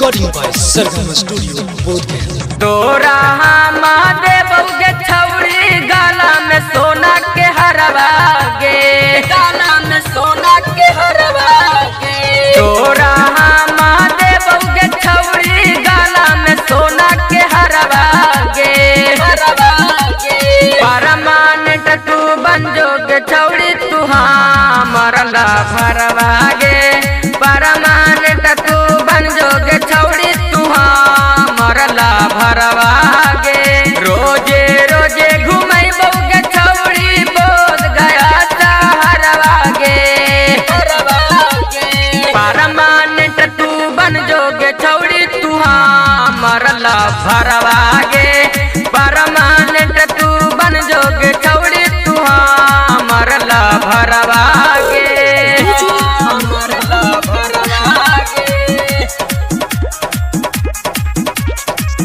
recording by Sargama Studio, Bodhgaya. तोरा महादेव गे छौड़ी गाला में सोना के हरवा गे, गाला में सोना के हरवा गे। तोरा महादेव गे छौड़ी गाला में सोना के हरवा गे, हरवा गे। परमानेंट तू बन जोगे छौड़ी तू मरला भरवा गे। परमानेंट तू बन जोगे छौड़ी तू मरला भरवा गे। रोजे रोजे घूमई बउगे छौड़ी बोध गया हरवा गे, हरवा गे। परमानेंट तू बन जोगे छौड़ी तू मरला भरवा गे। परमानेंट तू बन जोगे छौड़ी तू मरला भरवा गे, मरला भरवा गे।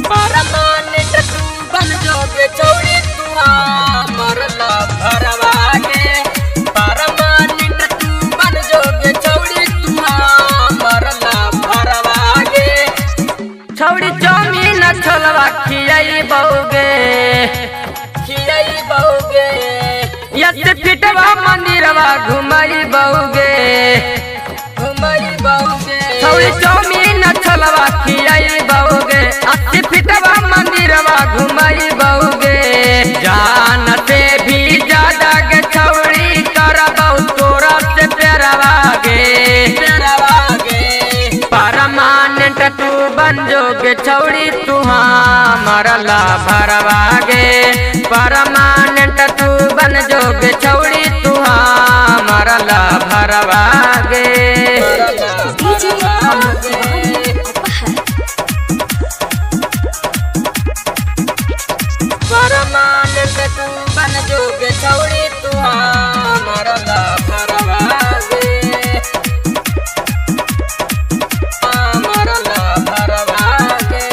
परमानेंट तू बन जोगे छौड़ी तू मरला भरवा गे। परमानेंट तू बन जोगे छौड़ी तू मरला भरवा गे। छौड़ी जमीन छोलवा खियाई बउगे, खियाई बउगे। यस फिटवा मंदिरवा घुमाई बउगे, घुमाई बउगे। छौड़ी जमीन छोलवा खियाई बउगे, 80 फिटवा मंदिरवा घुमाई बउगे। जान से भी ज्यादा गे छौड़ी करबौ तोरा से प्यारवा गे, प्यारवा गे। परमानेंट तू बन जोगे छौड़ी तू मरला भरवा गे। परमानेंट तू बन जोगे छौड़ी तू मरला भरवा गे। परमानेंट तू बन जोगे छौड़ी तू मरला भरवा गे, मरला भरवा गे।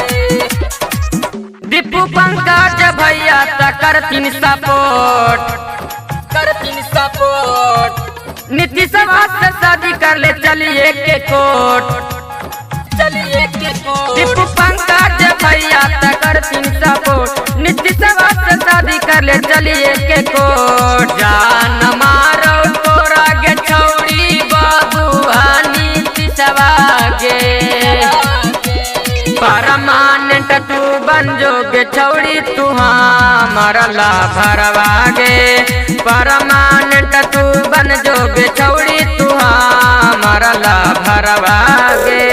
दीपू पंकज भैया त करतीन सपोर्ट, करतीन सपोर्ट। नीतीश से शादी कर ले चलिए के कोर्ट, चलिए के कोर्ट। दीपू पंकज भैया त करतीन सपोर्ट। नीतीश से शादी कर ले चलिए के कोर्ट। जान मारो तोरा गे छौड़ी बबुआ नीतीश गे। परमानेंट तू बन जोगे छौड़ी तू मरला भरवा गे। परमानेंट तू बन जोगे छौड़ी तू मरला भरवा गे।